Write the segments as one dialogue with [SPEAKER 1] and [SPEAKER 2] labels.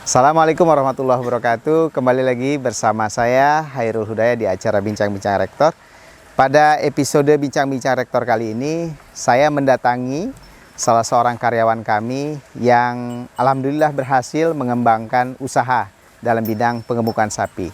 [SPEAKER 1] Assalamualaikum warahmatullahi wabarakatuh. Kembali lagi bersama saya Hairul Hudayat di acara Bincang-Bincang Rektor. Pada episode Bincang-Bincang Rektor kali ini, saya mendatangi salah seorang karyawan kami yang alhamdulillah berhasil mengembangkan usaha dalam bidang pengemukan sapi.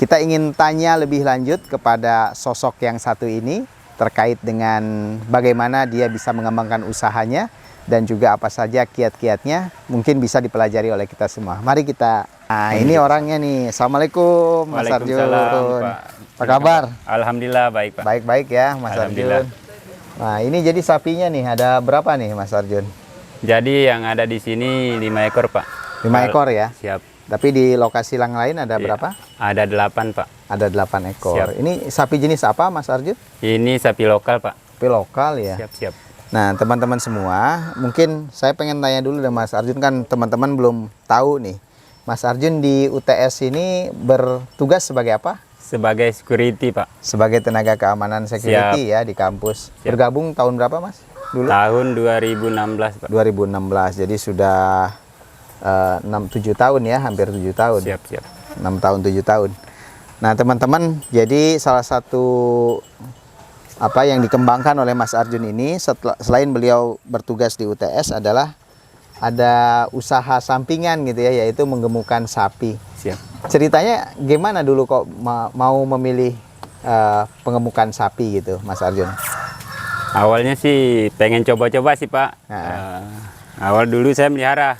[SPEAKER 1] Kita ingin tanya lebih lanjut kepada sosok yang satu ini terkait dengan bagaimana dia bisa mengembangkan usahanya dan juga apa saja kiat-kiatnya mungkin bisa dipelajari oleh kita semua. Mari kita. Nah, ini orangnya nih. Assalamualaikum Mas Arjun.
[SPEAKER 2] Pak.
[SPEAKER 1] Apa kabar?
[SPEAKER 2] Alhamdulillah baik, Pak.
[SPEAKER 1] Baik-baik ya Mas Arjun. Nah, ini jadi sapinya nih ada berapa nih Mas Arjun?
[SPEAKER 2] Jadi yang ada di sini 5 ekor, Pak.
[SPEAKER 1] 5 ekor ya?
[SPEAKER 2] Siap.
[SPEAKER 1] Tapi di lokasi yang lain ada berapa?
[SPEAKER 2] Ada 8, Pak.
[SPEAKER 1] Ada 8 ekor.
[SPEAKER 2] Siap.
[SPEAKER 1] Ini sapi jenis apa Mas Arjun?
[SPEAKER 2] Ini sapi lokal, Pak.
[SPEAKER 1] Sapi lokal ya?
[SPEAKER 2] Siap.
[SPEAKER 1] Nah, teman-teman semua, mungkin saya pengen tanya dulu dengan Mas Arjun, kan teman-teman belum tahu nih. Mas Arjun di UTS ini bertugas sebagai apa?
[SPEAKER 2] Sebagai security, Pak.
[SPEAKER 1] Sebagai tenaga keamanan security ya di kampus.
[SPEAKER 2] Siap.
[SPEAKER 1] Bergabung tahun berapa, Mas? Dulu?
[SPEAKER 2] Tahun 2016, Pak.
[SPEAKER 1] 2016. Jadi sudah 6-7 tahun ya, hampir 7 tahun.
[SPEAKER 2] Siap.
[SPEAKER 1] 6 tahun 7 tahun. Nah, teman-teman, jadi salah satu apa yang dikembangkan oleh Mas Arjun ini selain beliau bertugas di UTS adalah ada usaha sampingan gitu ya, yaitu menggemukkan sapi.
[SPEAKER 2] Siap.
[SPEAKER 1] Ceritanya gimana dulu kok mau memilih pengemukan sapi gitu, Mas Arjun?
[SPEAKER 2] Awalnya sih pengen coba-coba sih, Pak. Awal dulu saya melihara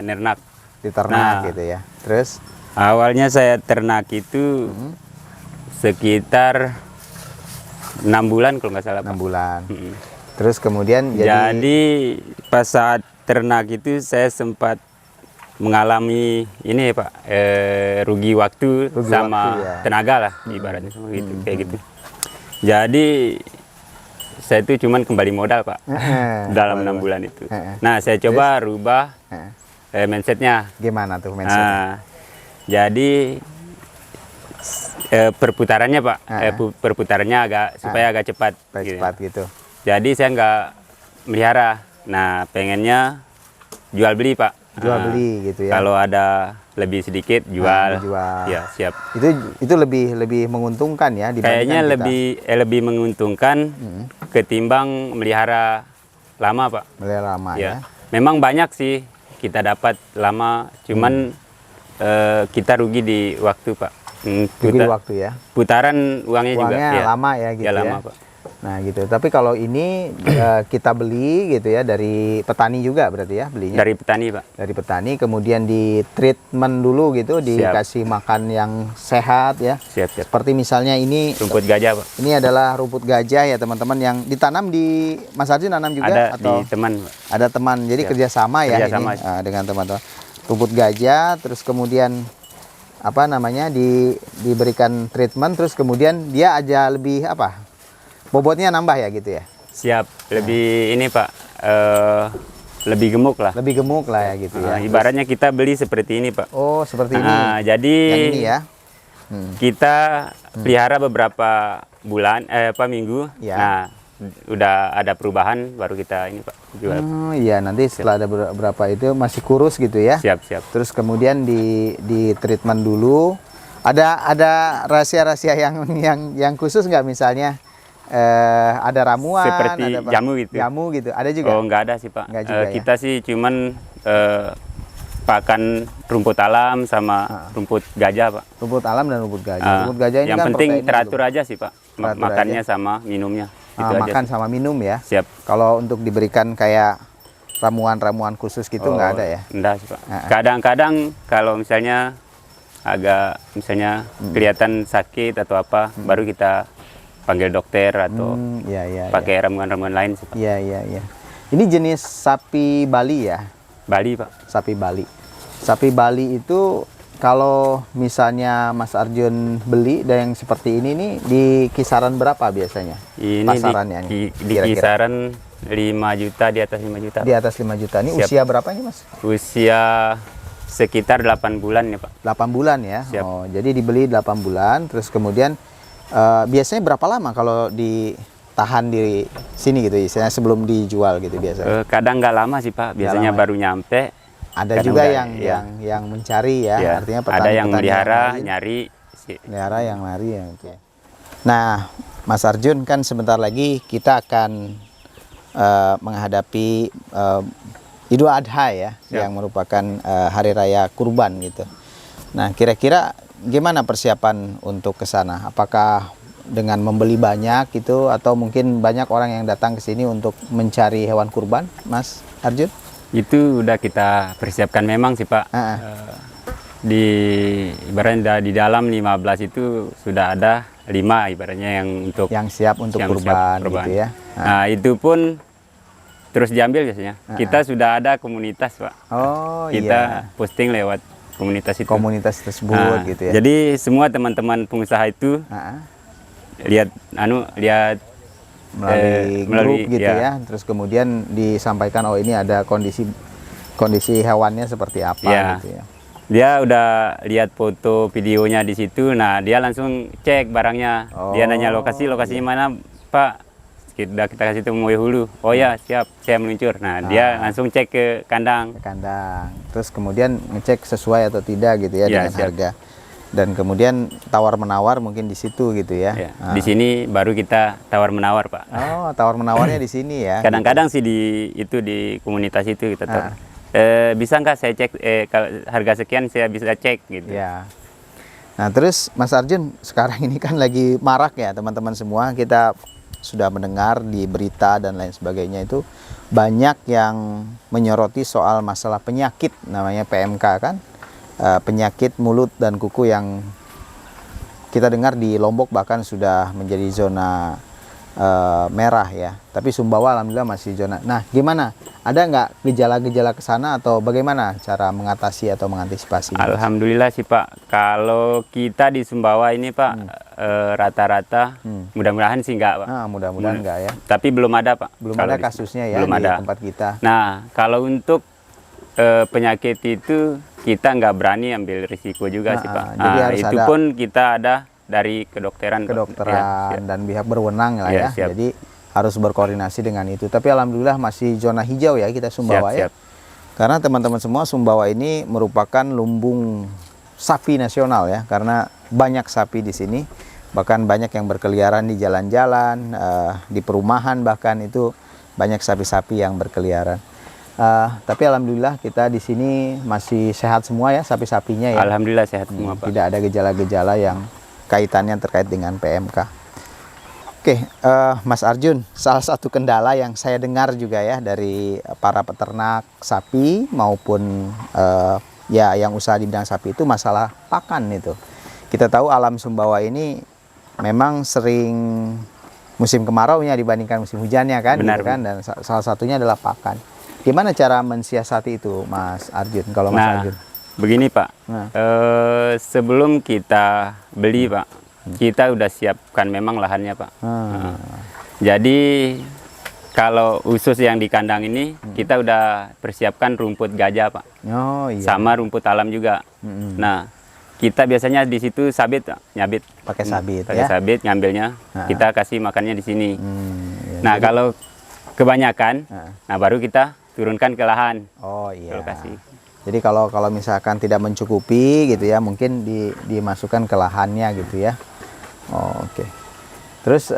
[SPEAKER 2] nernak.
[SPEAKER 1] Di ternak gitu ya. Terus?
[SPEAKER 2] Awalnya saya ternak itu sekitar 6 bulan kalau nggak salah,
[SPEAKER 1] 6
[SPEAKER 2] Pak.
[SPEAKER 1] bulan. Terus kemudian
[SPEAKER 2] jadi pas saat ternak itu saya sempat mengalami ini, Pak, rugi waktu sama
[SPEAKER 1] ya.
[SPEAKER 2] tenaga lah, ibaratnya sama gitu, kayak gitu. Jadi saya itu cuman kembali modal, Pak, dalam 6 bulan itu. Nah, saya coba rubah mindsetnya.
[SPEAKER 1] Gimana tuh mindsetnya?
[SPEAKER 2] Jadi perputarannya, Pak, perputarannya supaya agak cepat.
[SPEAKER 1] Cepat gitu.
[SPEAKER 2] Jadi saya nggak melihara. Nah, pengennya jual beli, Pak.
[SPEAKER 1] Jual beli gitu ya.
[SPEAKER 2] Kalau ada lebih sedikit jual. Ya, siap.
[SPEAKER 1] Itu lebih menguntungkan ya dibandingkan
[SPEAKER 2] kayaknya
[SPEAKER 1] kita.
[SPEAKER 2] lebih menguntungkan ketimbang melihara lama, Pak.
[SPEAKER 1] Melihara lama ya.
[SPEAKER 2] Memang banyak sih kita dapat lama, cuman kita rugi di waktu, Pak.
[SPEAKER 1] Rugi waktu ya.
[SPEAKER 2] Putaran uangnya juga ya.
[SPEAKER 1] Lama ya gitu ya.
[SPEAKER 2] Lama, Pak.
[SPEAKER 1] Nah gitu. Tapi kalau ini kita beli gitu ya dari petani juga berarti ya belinya.
[SPEAKER 2] Dari petani, Pak. Dari
[SPEAKER 1] petani, kemudian di treatment dulu gitu, dikasih makan yang sehat ya.
[SPEAKER 2] Siap.
[SPEAKER 1] Seperti misalnya ini
[SPEAKER 2] rumput gajah, Pak.
[SPEAKER 1] Ini adalah rumput gajah ya teman-teman, yang ditanam di Mas Arjun nanam juga
[SPEAKER 2] ada
[SPEAKER 1] atau
[SPEAKER 2] di teman, Pak.
[SPEAKER 1] Ada teman. Jadi kerjasama ya ini dengan teman-teman. Rumput gajah, terus kemudian apa namanya diberikan treatment, terus kemudian dia aja lebih apa? Bobotnya nambah ya gitu ya.
[SPEAKER 2] Siap, lebih ini, Pak, lebih gemuk lah.
[SPEAKER 1] Lebih gemuk lah ya gitu ya.
[SPEAKER 2] Ibaratnya kita beli seperti ini, Pak.
[SPEAKER 1] Oh, seperti ini.
[SPEAKER 2] Jadi
[SPEAKER 1] yang ini ya.
[SPEAKER 2] Kita pelihara beberapa bulan, minggu.
[SPEAKER 1] Ya.
[SPEAKER 2] Nah, udah ada perubahan baru kita ini, Pak, jual.
[SPEAKER 1] Oh iya, nanti setelah ada beberapa itu masih kurus gitu ya.
[SPEAKER 2] Siap.
[SPEAKER 1] Terus kemudian di treatment dulu. Ada rahasia-rahasia yang khusus nggak, misalnya ada ramuan
[SPEAKER 2] seperti
[SPEAKER 1] ada jamu gitu ada juga?
[SPEAKER 2] Oh, nggak ada sih, Pak.
[SPEAKER 1] Nggak juga,
[SPEAKER 2] kita sih cuman pakan rumput alam sama rumput gajah, Pak.
[SPEAKER 1] Rumput alam dan rumput gajah. Rumput gajah ini
[SPEAKER 2] yang
[SPEAKER 1] kan
[SPEAKER 2] penting teratur aja sih, Pak. Makannya sama minumnya. Itu
[SPEAKER 1] makan
[SPEAKER 2] aja
[SPEAKER 1] sama minum ya.
[SPEAKER 2] Siap.
[SPEAKER 1] Kalau untuk diberikan kayak ramuan khusus gitu nggak ada ya?
[SPEAKER 2] Enggak sih, Pak. Kadang-kadang kalau misalnya agak kelihatan sakit atau apa, baru kita panggil dokter atau pakai ramuan-ramuan lain sih, Pak.
[SPEAKER 1] Iya. Ini jenis sapi Bali ya?
[SPEAKER 2] Bali, Pak.
[SPEAKER 1] Sapi Bali. Sapi Bali itu kalau misalnya Mas Arjun beli dan yang seperti ini nih di kisaran berapa biasanya?
[SPEAKER 2] Ini
[SPEAKER 1] pasarannya
[SPEAKER 2] di kisaran 5 juta, di atas 5 juta.
[SPEAKER 1] Di atas 5 juta. Ini usia berapa ini, Mas?
[SPEAKER 2] Usia sekitar 8 bulan ya, Pak.
[SPEAKER 1] 8 bulan ya.
[SPEAKER 2] Siap.
[SPEAKER 1] Oh, jadi dibeli 8 bulan terus kemudian biasanya berapa lama kalau ditahan di sini gitu, istilahnya sebelum dijual gitu biasanya?
[SPEAKER 2] Kadang nggak lama sih, Pak. Biasanya baru nyampe
[SPEAKER 1] Ada
[SPEAKER 2] Kadang
[SPEAKER 1] juga
[SPEAKER 2] enggak,
[SPEAKER 1] yang mencari ya,
[SPEAKER 2] Ya.
[SPEAKER 1] artinya
[SPEAKER 2] Ada yang melihara,
[SPEAKER 1] lain,
[SPEAKER 2] nyari sih.
[SPEAKER 1] melihara yang lari ya. Oke. Nah, Mas Arjun, kan sebentar lagi kita akan menghadapi Idul Adha ya, yang merupakan hari raya kurban gitu. Nah, kira-kira gimana persiapan untuk ke sana? Apakah dengan membeli banyak gitu, atau mungkin banyak orang yang datang ke sini untuk mencari hewan kurban, Mas Arjun?
[SPEAKER 2] Itu udah kita persiapkan memang sih Pak. Di ibaratnya di dalam 15 itu sudah ada 5 ibaratnya yang
[SPEAKER 1] siap untuk kurban gitu ya.
[SPEAKER 2] Nah, itu pun terus diambil biasanya. Kita sudah ada komunitas Pak.
[SPEAKER 1] Oh
[SPEAKER 2] kita posting lewat komunitas itu.
[SPEAKER 1] Komunitas tersebut gitu ya.
[SPEAKER 2] Jadi semua teman-teman pengusaha itu lihat
[SPEAKER 1] melalui grup gitu ya. Terus kemudian disampaikan, oh ini ada kondisi hewannya seperti apa gitu ya.
[SPEAKER 2] Dia udah lihat foto videonya di situ. Nah, dia langsung cek barangnya. Dia nanya lokasinya mana, Pak? Kita kasih tahu mau hulu. Oh ya, siap, saya meluncur. Nah, dia langsung cek ke kandang.
[SPEAKER 1] Terus kemudian ngecek sesuai atau tidak gitu ya, dengan harga. Dan kemudian tawar-menawar mungkin di situ gitu ya.
[SPEAKER 2] Di sini baru kita tawar-menawar, Pak.
[SPEAKER 1] Oh, tawar-menawarnya di sini ya.
[SPEAKER 2] Kadang-kadang sih di komunitas itu kita tahu. Bisa nggak saya cek kalau harga sekian saya bisa cek gitu.
[SPEAKER 1] Ya. Nah, terus Mas Arjun, sekarang ini kan lagi marak ya teman-teman semua, kita sudah mendengar di berita dan lain sebagainya itu banyak yang menyoroti soal masalah penyakit namanya PMK kan. Penyakit mulut dan kuku yang kita dengar di Lombok bahkan sudah menjadi zona merah ya. Tapi Sumbawa alhamdulillah masih zona. Nah, gimana? Ada nggak gejala-gejala ke sana atau bagaimana cara mengatasi atau mengantisipasi?
[SPEAKER 2] Alhamdulillah sih Pak. Kalau kita di Sumbawa ini Pak rata-rata mudah-mudahan sih enggak Pak.
[SPEAKER 1] Mudah-mudahan enggak ya.
[SPEAKER 2] Tapi belum ada Pak.
[SPEAKER 1] Belum ada kasusnya ya di tempat kita.
[SPEAKER 2] Nah, kalau untuk penyakit itu kita nggak berani ambil risiko juga sih Pak.
[SPEAKER 1] Jadi harus
[SPEAKER 2] itu pun kita ada dari kedokteran
[SPEAKER 1] dan pihak berwenang lah ya. Jadi harus berkoordinasi dengan itu. Tapi alhamdulillah masih zona hijau ya kita Sumbawa ya. Karena teman-teman semua, Sumbawa ini merupakan lumbung sapi nasional ya. Karena banyak sapi di sini. Bahkan banyak yang berkeliaran di jalan-jalan, di perumahan bahkan itu banyak sapi-sapi yang berkeliaran. Tapi alhamdulillah kita di sini masih sehat semua ya, sapi-sapinya ya.
[SPEAKER 2] Alhamdulillah sehat semua Pak.
[SPEAKER 1] Tidak ada gejala-gejala yang kaitannya terkait dengan PMK. Oke, Mas Arjun, salah satu kendala yang saya dengar juga ya dari para peternak sapi maupun yang usaha di bidang sapi itu masalah pakan itu. Kita tahu alam Sumbawa ini memang sering musim kemaraunya dibandingkan musim hujannya kan,
[SPEAKER 2] Benar,
[SPEAKER 1] gitu kan? Dan salah satunya adalah pakan. Gimana cara mensiasati itu, Mas Arjun? Kalau Mas Arjun,
[SPEAKER 2] begini Pak, sebelum kita beli Pak, kita udah siapkan memang lahannya Pak. Jadi kalau usus yang di kandang ini kita udah persiapkan rumput gajah Pak, sama rumput alam juga. Nah, kita biasanya di situ nyabit,
[SPEAKER 1] pakai sabit,
[SPEAKER 2] sabit ngambilnya, kita kasih makannya di sini. Nah, kalau kebanyakan, nah baru kita turunkan ke lahan. Lokasi.
[SPEAKER 1] Jadi kalau misalkan tidak mencukupi gitu ya, mungkin dimasukkan ke lahannya gitu ya. Oke. Terus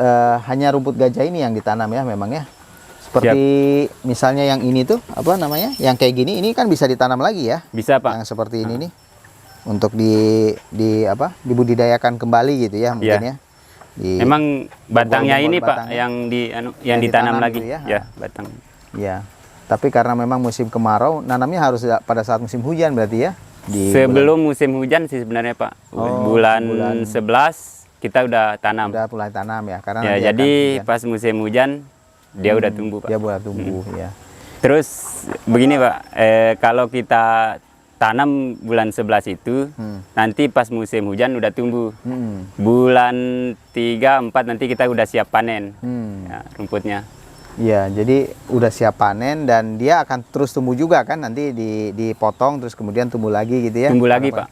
[SPEAKER 1] hanya rumput gajah ini yang ditanam ya memang ya. Seperti misalnya yang ini tuh apa namanya? Yang kayak gini, ini kan bisa ditanam lagi ya?
[SPEAKER 2] Bisa Pak.
[SPEAKER 1] Yang seperti ini nih. Untuk dibudidayakan kembali gitu ya mungkin ya.
[SPEAKER 2] Memang batangnya ini Pak yang ditanam lagi
[SPEAKER 1] ya,
[SPEAKER 2] batang.
[SPEAKER 1] Ya. Tapi karena memang musim kemarau, nanamnya harus pada saat musim hujan berarti ya?
[SPEAKER 2] Sebelum musim hujan sih sebenarnya Pak. Bulan 11 kita udah tanam.
[SPEAKER 1] Udah mulai tanam ya, karena
[SPEAKER 2] jadi pas musim hujan dia udah tumbuh Pak.
[SPEAKER 1] Dia udah tumbuh ya.
[SPEAKER 2] Terus begini Pak, kalau kita tanam bulan 11 itu, nanti pas musim hujan udah tumbuh. Bulan 3, 4 nanti kita udah siap panen ya, rumputnya.
[SPEAKER 1] Iya, jadi udah siap panen dan dia akan terus tumbuh juga kan, nanti dipotong terus kemudian tumbuh lagi gitu ya?
[SPEAKER 2] Tumbuh lagi Pak.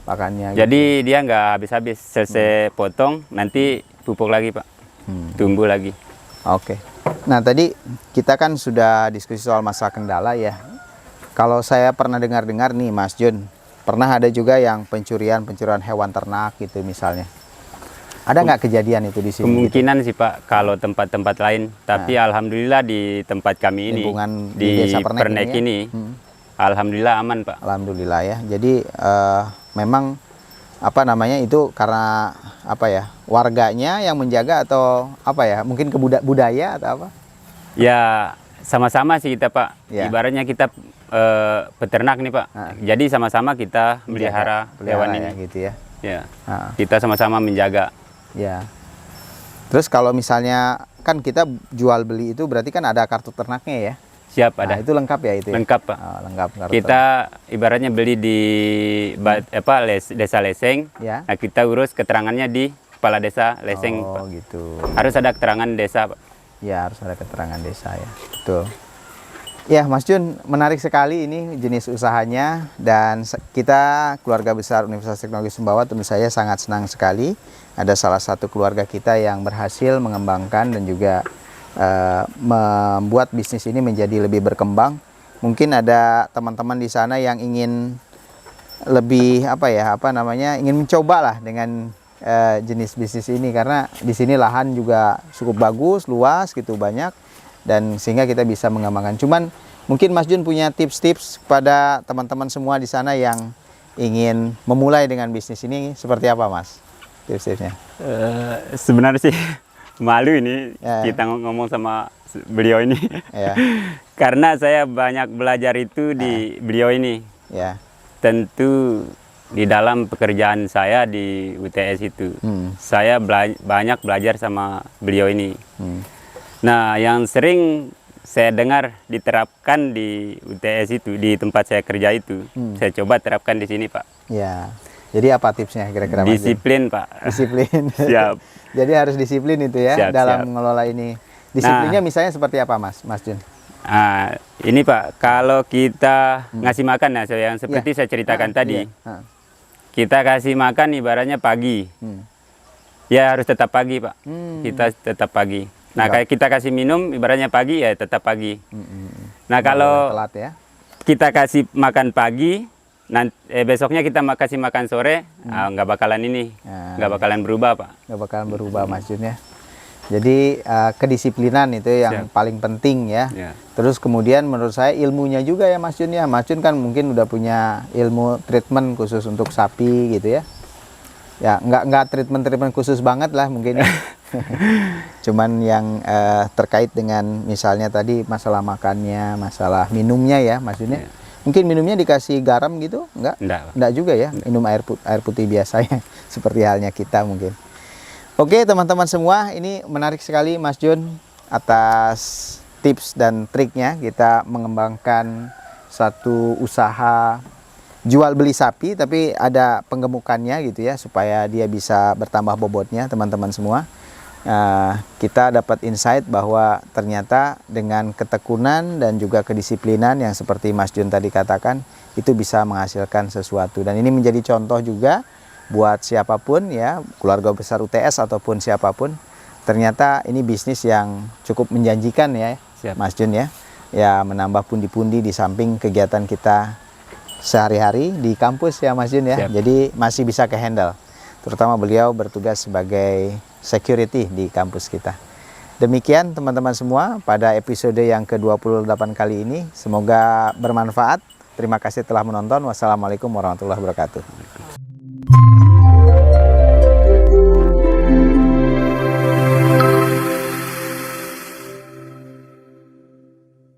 [SPEAKER 1] Pakannya.
[SPEAKER 2] Jadi dia nggak habis-habis, selesai potong nanti pupuk lagi Pak, tumbuh lagi.
[SPEAKER 1] Oke. Nah tadi kita kan sudah diskusi soal masalah kendala ya. Kalau saya pernah dengar-dengar nih Mas Jun, pernah ada juga yang pencurian hewan ternak gitu misalnya. Ada nggak kejadian itu di sini?
[SPEAKER 2] Kemungkinan sih Pak kalau tempat-tempat lain, tapi alhamdulillah di tempat kami ini,
[SPEAKER 1] Lingkungan di
[SPEAKER 2] di
[SPEAKER 1] Desa Pernek
[SPEAKER 2] Pernek
[SPEAKER 1] ini
[SPEAKER 2] ini,
[SPEAKER 1] ya?
[SPEAKER 2] alhamdulillah aman Pak.
[SPEAKER 1] Alhamdulillah ya. Jadi memang apa namanya itu karena apa ya, warganya yang menjaga atau apa ya, mungkin budaya atau apa?
[SPEAKER 2] Ya sama-sama sih kita Pak.
[SPEAKER 1] Ya.
[SPEAKER 2] Ibaratnya kita peternak nih Pak. Jadi sama-sama kita melihara hewan ini.
[SPEAKER 1] ya, gitu ya.
[SPEAKER 2] Ya.
[SPEAKER 1] Nah,
[SPEAKER 2] Kita sama-sama menjaga.
[SPEAKER 1] ya. Terus kalau misalnya kan kita jual beli itu berarti kan ada kartu ternaknya ya?
[SPEAKER 2] Siap
[SPEAKER 1] Nah,
[SPEAKER 2] ada.
[SPEAKER 1] itu lengkap ya itu? Ya?
[SPEAKER 2] Lengkap Pak.
[SPEAKER 1] Oh, lengkap kartu
[SPEAKER 2] Kita ibaratnya beli di desa Leseng.
[SPEAKER 1] Ya.
[SPEAKER 2] Nah, kita urus keterangannya di kepala desa Leseng Pak.
[SPEAKER 1] Oh gitu.
[SPEAKER 2] Harus ada keterangan desa Pak.
[SPEAKER 1] Ya harus ada keterangan desa ya. Betul. Ya Mas Jun, menarik sekali ini jenis usahanya, dan kita keluarga besar Universitas Teknologi Sumbawa tentu saja sangat senang sekali ada salah satu keluarga kita yang berhasil mengembangkan dan juga membuat bisnis ini menjadi lebih berkembang. Mungkin ada teman-teman di sana yang ingin lebih ingin mencoba lah dengan jenis bisnis ini, karena di sini lahan juga cukup bagus, luas gitu, banyak, dan sehingga kita bisa mengembangkan. Cuman mungkin Mas Jun punya tips-tips kepada teman-teman semua di sana yang ingin memulai dengan bisnis ini, seperti apa Mas tips-tipsnya?
[SPEAKER 2] Sebenarnya sih malu ini
[SPEAKER 1] Ya.
[SPEAKER 2] kita ngomong sama beliau ini.
[SPEAKER 1] Ya,
[SPEAKER 2] Karena saya banyak belajar itu di beliau ini.
[SPEAKER 1] ya,
[SPEAKER 2] Tentu di dalam pekerjaan saya di UTS itu, saya banyak belajar sama beliau ini. Nah, yang sering saya dengar diterapkan di UTS itu, di tempat saya kerja itu, saya coba terapkan di sini Pak.
[SPEAKER 1] ya. Jadi apa tipsnya kira-kira Mas Jun?
[SPEAKER 2] Disiplin Pak.
[SPEAKER 1] Disiplin.
[SPEAKER 2] Siap.
[SPEAKER 1] Jadi harus disiplin itu ya
[SPEAKER 2] Siap,
[SPEAKER 1] dalam
[SPEAKER 2] siap.
[SPEAKER 1] mengelola ini. Disiplinnya misalnya seperti apa Mas Jun?
[SPEAKER 2] Nah, ini Pak, kalau kita ngasih makan, nah yang seperti saya ceritakan tadi,
[SPEAKER 1] Iya.
[SPEAKER 2] kita kasih makan ibaratnya pagi, ya harus tetap pagi Pak, kita tetap pagi. Nah, kayak kita kasih minum ibaratnya pagi, ya tetap pagi. Nah,
[SPEAKER 1] Nggak boleh
[SPEAKER 2] kalau
[SPEAKER 1] telat ya.
[SPEAKER 2] kita kasih makan pagi, besoknya kita kasih makan sore, nggak bakalan ini, nggak bakalan berubah Pak.
[SPEAKER 1] Nggak bakalan berubah Mas Jun ya. Jadi kedisiplinan itu yang paling penting ya. Terus kemudian menurut saya ilmunya juga ya Mas Jun ya. Mas Jun kan mungkin udah punya ilmu treatment khusus untuk sapi gitu ya. Ya nggak treatment khusus banget lah mungkin ya. Cuman yang terkait dengan misalnya tadi masalah makannya, masalah minumnya ya Mas Jun ya. Mungkin minumnya dikasih garam gitu? Enggak juga ya. Minum air putih biasanya seperti halnya kita mungkin. Oke teman-teman semua, ini menarik sekali Mas Jun atas tips dan triknya kita mengembangkan satu usaha jual beli sapi tapi ada penggemukannya gitu ya, supaya dia bisa bertambah bobotnya teman-teman semua. Kita dapat insight bahwa ternyata dengan ketekunan dan juga kedisiplinan yang seperti Mas Jun tadi katakan, itu bisa menghasilkan sesuatu, dan ini menjadi contoh juga buat siapapun ya, keluarga besar UTS ataupun siapapun. Ternyata ini bisnis yang cukup menjanjikan ya.
[SPEAKER 2] Siap.
[SPEAKER 1] Mas Jun ya. Ya menambah pundi-pundi di samping kegiatan kita sehari-hari di kampus ya Mas Jun ya.
[SPEAKER 2] Siap.
[SPEAKER 1] Jadi masih bisa ke-handle. Terutama beliau bertugas sebagai security di kampus kita. Demikian teman-teman semua pada episode yang ke-28 kali ini. Semoga bermanfaat. Terima kasih telah menonton. Wassalamualaikum warahmatullahi wabarakatuh.